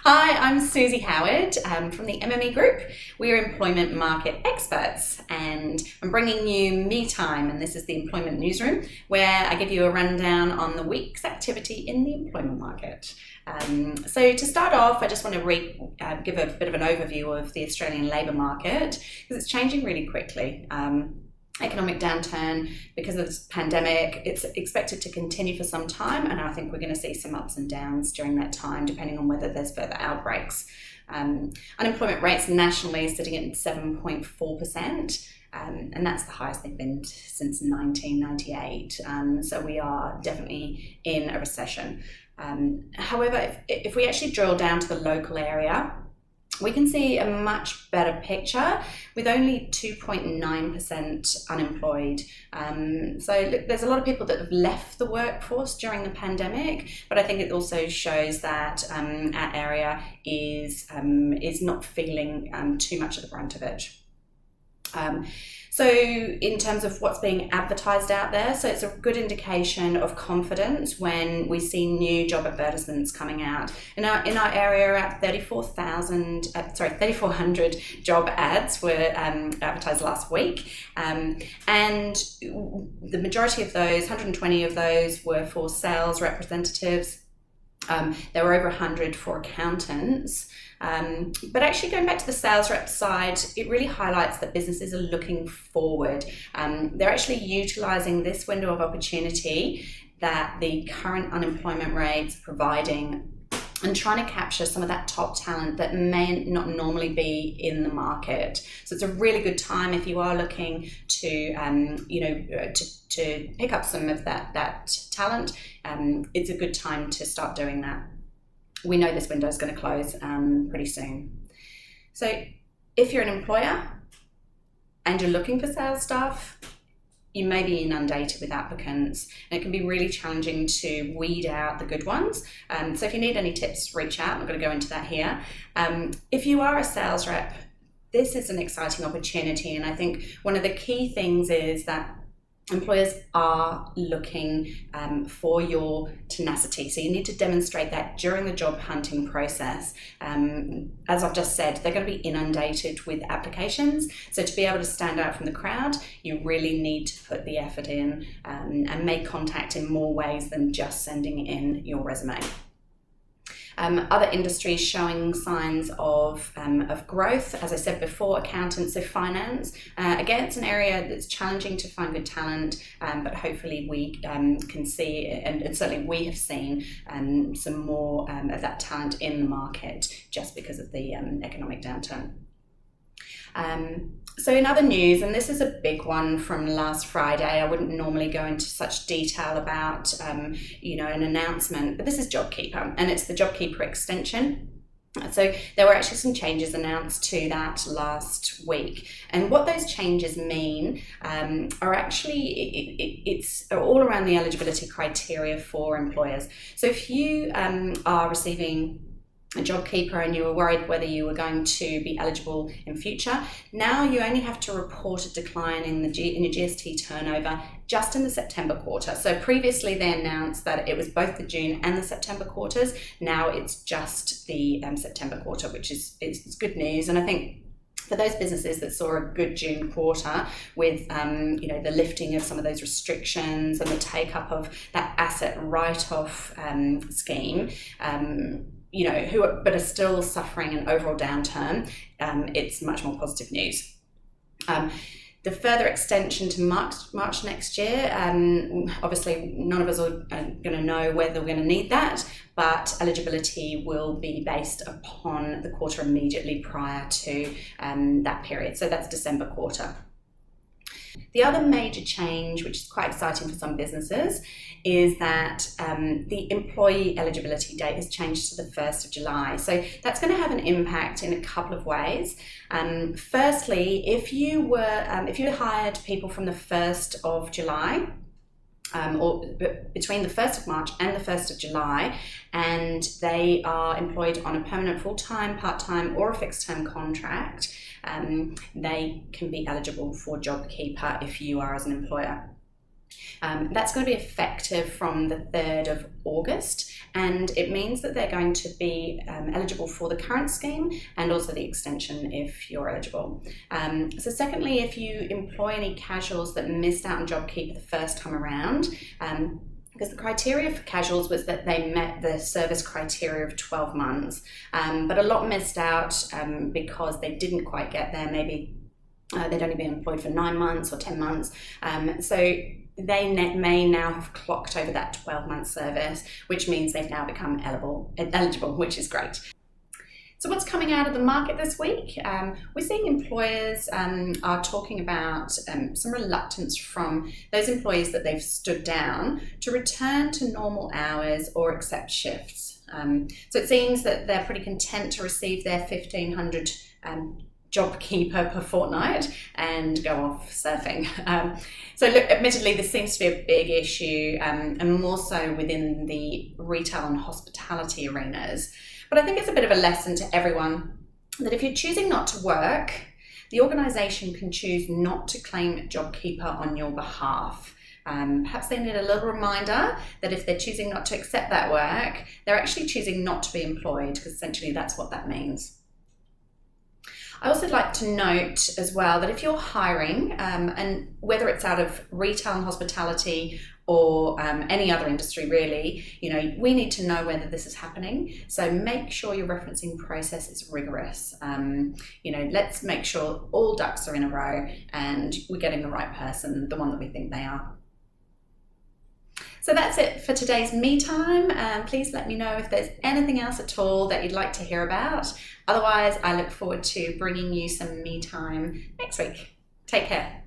Hi, I'm Susie Howard from the MME Group. We're employment market experts, and I'm bringing you Me Time, and this is the Employment Newsroom, where I give you a rundown on the week's activity in the employment market. So to start off, I just want to give a bit of an overview of the Australian labour market, because it's changing really quickly. Economic downturn because of this pandemic, it's expected to continue for some time, and I think we're going to see some ups and downs during that time depending on whether there's further outbreaks. Unemployment rates nationally is sitting at 7.4%, and that's the highest they've been since 1998, so we are definitely in a recession. However, if we actually drill down to the local area, we can see a much better picture with only 2.9% unemployed. So look, there's a lot of people that have left the workforce during the pandemic, but I think it also shows that our area is not feeling too much of the brunt of it. So in terms of what's being advertised out there, so it's a good indication of confidence when we see new job advertisements coming out. In our area, around 3,400 job ads were advertised last week, and the majority of those, 120 of those, were for sales representatives. There were over 100 for accountants. But actually going back to the sales rep side, it really highlights that businesses are looking forward. They're actually utilising this window of opportunity that the current unemployment rates are providing, and trying to capture some of that top talent that may not normally be in the market. So it's a really good time if you are looking to pick up some of that talent. It's a good time to start doing that. We know this window is going to close pretty soon. So if you're an employer and you're looking for sales staff, you may be inundated with applicants, and it can be really challenging to weed out the good ones. So if you need any tips, reach out. I'm not going to go into that here. If you are a sales rep, this is an exciting opportunity, and I think one of the key things is that employers are looking for your tenacity. So you need to demonstrate that during the job hunting process. As I've just said, they're going to be inundated with applications. So to be able to stand out from the crowd, you really need to put the effort in and make contact in more ways than just sending in your resume. Other industries showing signs of growth, as I said before, accountants, so finance. Again, it's an area that's challenging to find good talent, but hopefully we can see, and certainly we have seen some more of that talent in the market just because of the economic downturn. So in other news, and this is a big one from last Friday, I wouldn't normally go into such detail about an announcement, but this is JobKeeper, and it's the JobKeeper extension. So there were actually some changes announced to that last week, and what those changes mean are actually it's all around the eligibility criteria for employers. So if you are receiving a JobKeeper and you were worried whether you were going to be eligible in future, now you only have to report a decline in your GST turnover just in the September quarter. So previously they announced that it was both the June and the September quarters. Now it's just the September quarter, which is good news. And I think for those businesses that saw a good June quarter with the lifting of some of those restrictions and the take up of that asset write-off scheme, but are still suffering an overall downturn, it's much more positive news. The further extension to March next year, obviously none of us are going to know whether we're going to need that, but eligibility will be based upon the quarter immediately prior to that period. So that's December quarter. The other major change, which is quite exciting for some businesses, is that the employee eligibility date has changed to the 1st of July. So that's going to have an impact in a couple of ways. Firstly, if you hired people from the 1st of July, or between the 1st of March and the 1st of July, and they are employed on a permanent full-time, part-time or a fixed-term contract, they can be eligible for JobKeeper if you are as an employer. That's going to be effective from the 3rd of August, and it means that they're going to be eligible for the current scheme and also the extension if you're eligible. So secondly, if you employ any casuals that missed out on JobKeeper the first time around, because the criteria for casuals was that they met the service criteria of 12 months, but a lot missed out because they didn't quite get there. Maybe they'd only been employed for 9 months or 10 months. So they may now have clocked over that 12-month service, which means they've now become eligible, which is great. So what's coming out of the market this week? We're seeing employers are talking about some reluctance from those employees that they've stood down to return to normal hours or accept shifts. So it seems that they're pretty content to receive their 1,500 JobKeeper per fortnight and go off surfing. So look, admittedly, this seems to be a big issue and more so within the retail and hospitality arenas. But I think it's a bit of a lesson to everyone that if you're choosing not to work, the organisation can choose not to claim JobKeeper on your behalf. Perhaps they need a little reminder that if they're choosing not to accept that work, they're actually choosing not to be employed, because essentially that's what that means. I also like to note as well that if you're hiring, and whether it's out of retail and hospitality or any other industry really, we need to know whether this is happening. So make sure your referencing process is rigorous. Let's make sure all ducks are in a row and we're getting the right person, the one that we think they are. So that's it for today's Me Time. Please let me know if there's anything else at all that you'd like to hear about. Otherwise, I look forward to bringing you some Me Time next week. Take care.